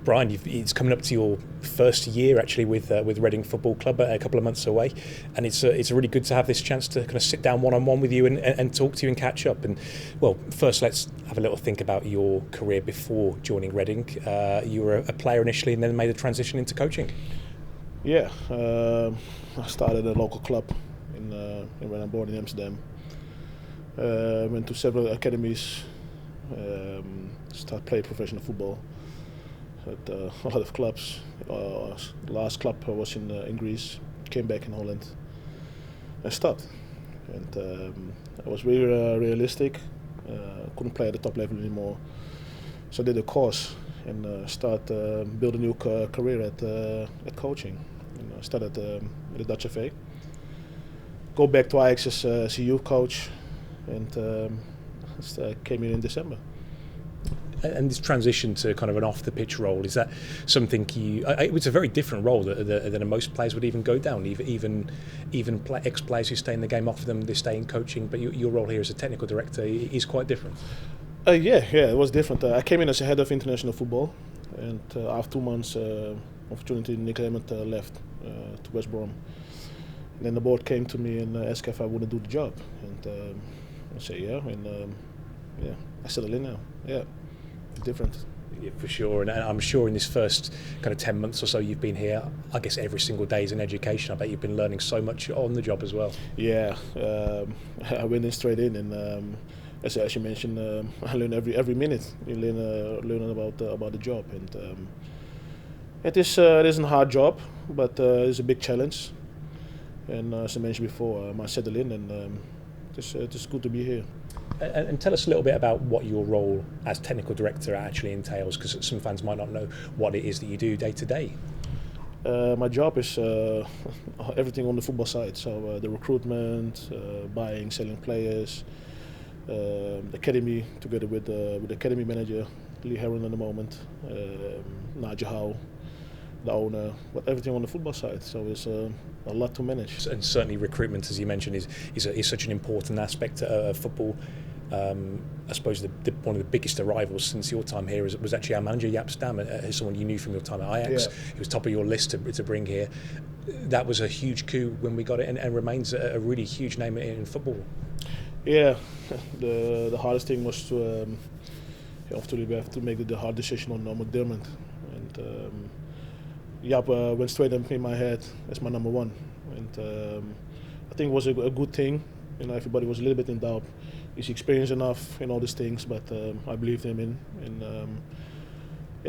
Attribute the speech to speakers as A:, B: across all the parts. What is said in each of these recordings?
A: Brian, it's coming up to your first year actually with Reading Football Club, a couple of months away, and it's really good to have this chance to kind of sit down one-on-one with you and talk to you and catch up. And well, first let's have a little think about your career before joining Reading. You were a player initially and then made a transition into coaching.
B: Yeah, I started at a local club when I'm born in Amsterdam. Went to several academies, started playing professional football at a lot of clubs. Last club was in Greece, came back in Holland and stopped. And I was really realistic, couldn't play at the top level anymore. So I did a course and build a new career at coaching. I started with the Dutch FA. Go back to Ajax as a youth coach, and came in December.
A: And this transition to kind of an off-the-pitch role, is that something it was a very different role than most players would even go down, even ex-players who stay in the game, often them they stay in coaching, but your role here as a technical director is quite different.
B: Yeah, it was different. I came in as a head of international football, and after 2 months, opportunity, Nick Raymond left to West Brom. And then the board came to me and asked if I wanted to do the job, and I said yeah, and I settled in now. Yeah, different.
A: Yeah, for sure, and I'm sure in this first kind of 10 months or so you've been here, I guess every single day is an education. I bet you've been learning so much on the job as well.
B: Yeah, I went in straight in, and as you mentioned, I learn every minute. You learn about the job, and it is a hard job, but it's a big challenge. And as I mentioned before, I settle in, and it's good to be here.
A: And tell us a little bit about what your role as technical director actually entails, because some fans might not know what it is that you do day to day.
B: My job is everything on the football side, so the recruitment, buying, selling players, the academy together with the academy manager, Lee Heron at the moment, Nigel Howe, the owner, but everything on the football side. So it's a lot to manage.
A: And certainly recruitment, as you mentioned, is such an important aspect of football. I suppose one of the biggest arrivals since your time here was actually our manager, Stam, someone you knew from your time at Ajax. Yeah. He was top of your list to bring here. That was a huge coup when we got it, and remains a really huge name in football. Yeah,
B: the hardest thing was to we have to make the hard decision on McDermott, and Jaap went straight in my head as my number one, and I think it was a good thing. Everybody was a little bit in doubt. He's experienced enough in all these things, but I believed him in, and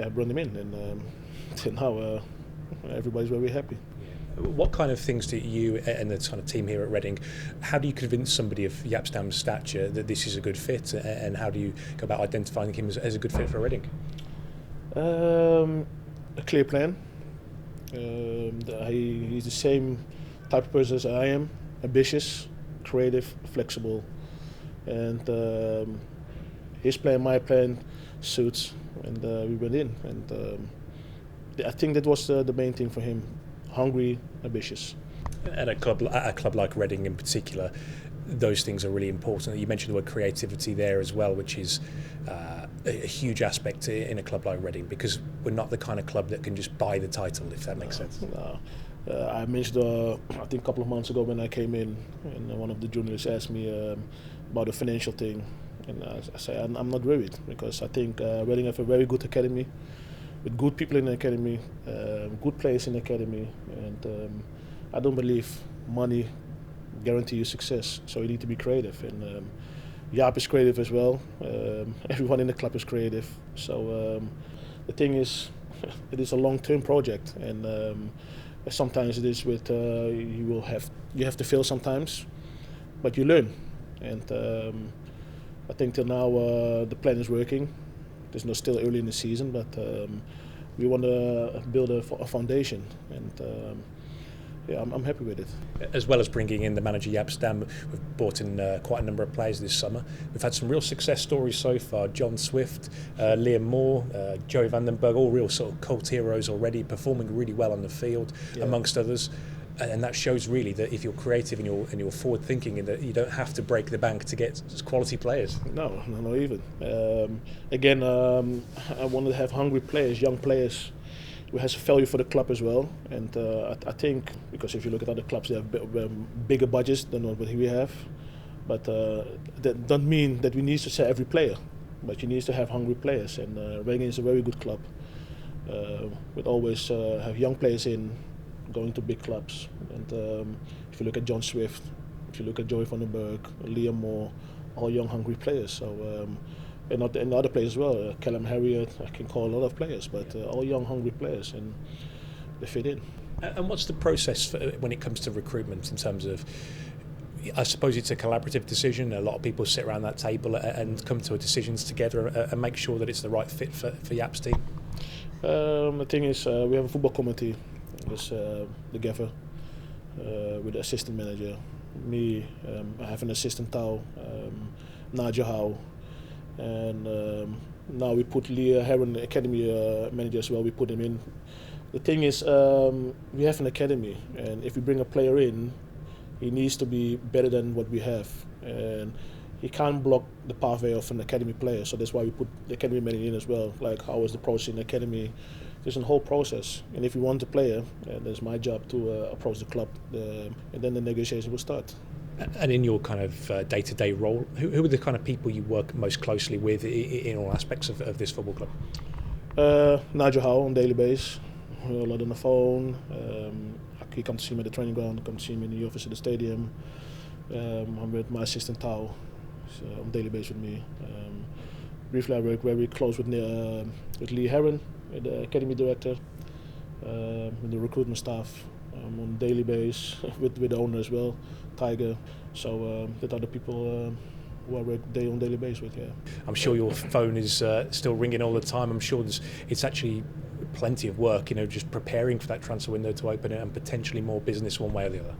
B: I brought him in, and now everybody's very happy.
A: What kind of things do you and the kind of team here at Reading, how do you convince somebody of Jaap Stam's stature that this is a good fit, and how do you go about identifying him as a good fit for Reading?
B: A clear plan. He's the same type of person as I am, ambitious, creative, flexible, and his plan, my plan suits, and we went in, and I think that was the main thing for him. Hungry, ambitious.
A: At a club like Reading in particular, those things are really important. You mentioned the word creativity there as well, which is a huge aspect in a club like Reading, because we're not the kind of club that can just buy the title, if that makes sense.
B: No. I mentioned, I think a couple of months ago when I came in, and one of the journalists asked me about the financial thing, and I say I'm not worried, because I think Reading have a very good academy, with good people in the academy, good players in the academy, and I don't believe money guarantees you success. So you need to be creative, and Jaap is creative as well. Everyone in the club is creative. So the thing is, it is a long-term project, and sometimes it is with you have to fail sometimes, but you learn. And I think till now the plan is working. It's still early in the season, but we want to build a foundation, and I'm happy with it.
A: As well as bringing in the manager Jaap Stam, we've brought in quite a number of players this summer. We've had some real success stories so far. John Swift, Liam Moore, Joey Vandenberg, all real sort of cult heroes already, performing really well on the field, amongst others. and that shows really that if you're creative and you're forward thinking, and that you don't have to break the bank to get quality players.
B: No, not even. Again, I want to have hungry players, young players, who has a value for the club as well. And I think, because if you look at other clubs, they have bigger budgets than what we have. But that doesn't mean that we need to sell every player. But you need to have hungry players. And Reading is a very good club. We always have young players going to big clubs. And if you look at John Swift, if you look at Joey van den Berg, Liam Moore, all young, hungry players. So, and other players as well. Callum Harriott, I can call a lot of players, but all young, hungry players, and they fit in.
A: And what's the process when it comes to recruitment in terms of? I suppose it's a collaborative decision. A lot of people sit around that table and come to decisions together and make sure that it's the right fit for Jaap's team.
B: The thing is, we have a football committee. There's the gaffer with the assistant manager. Me, I have an assistant Tao, Nadia Howe, and now we put Leah Heron, academy manager as well. We put him in. The thing is, we have an academy, and if we bring a player in, he needs to be better than what we have, and he can't block the pathway of an academy player. So that's why we put the academy manager in as well. Like, how was the process in the academy? There's a whole process, and if you want a player, that's my job to approach the club, and then the negotiation will start.
A: And in your kind of day-to-day role, who are the kind of people you work most closely with in all aspects of this football club?
B: Nigel Howe on a daily basis, a lot on the phone. He comes to see me at the training ground, comes to see me in the office at the stadium. I'm with my assistant Tao, on a daily basis with me. Briefly, I work very close with Lee Heron, the academy director, with the recruitment staff, on a daily basis with the owner as well, Tiger. So that are the people who I work on a daily basis with. Yeah.
A: I'm sure your phone is still ringing all the time. I'm sure it's actually plenty of work, just preparing for that transfer window to open it and potentially more business one way or the other.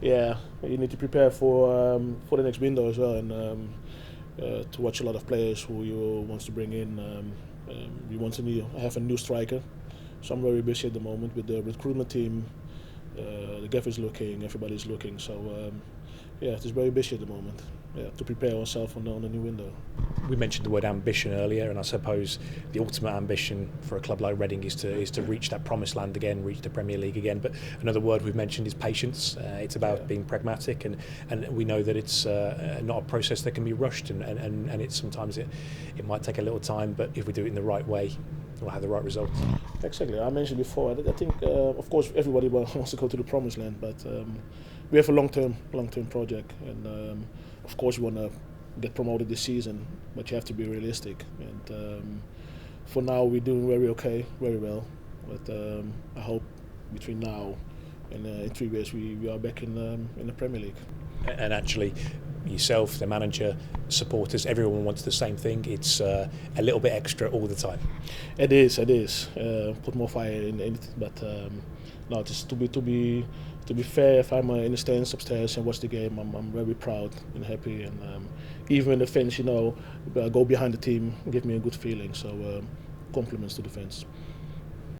B: Yeah, you need to prepare for the next window as well, and to watch a lot of players who you want to bring in. We want to have a new striker, so I'm very busy at the moment with the recruitment team. The gaffer's looking, everybody's looking, so yeah, it's very busy at the moment. Yeah, to prepare ourselves on the new window.
A: We mentioned the word ambition earlier, and I suppose the ultimate ambition for a club like Reading is to reach that promised land again, reach the Premier League again. But another word we've mentioned is patience. It's about being pragmatic, and we know that it's not a process that can be rushed, and it's sometimes it might take a little time, but if we do it in the right way, we'll have the right results.
B: Exactly. I mentioned before, I think of course everybody wants to go to the promised land, but we have a long-term project, and of course we want to get promoted this season, but you have to be realistic. And for now we're doing very well. But I hope between now and in 3 years we are back in the Premier League.
A: And actually, yourself, the manager, supporters, everyone wants the same thing. It's a little bit extra all the time.
B: It is. Put more fire in it, but no, just to be fair, if I'm in the stands upstairs and watch the game, I'm very proud and happy, and even when the fans, go behind the team, give me a good feeling. So compliments to the fans.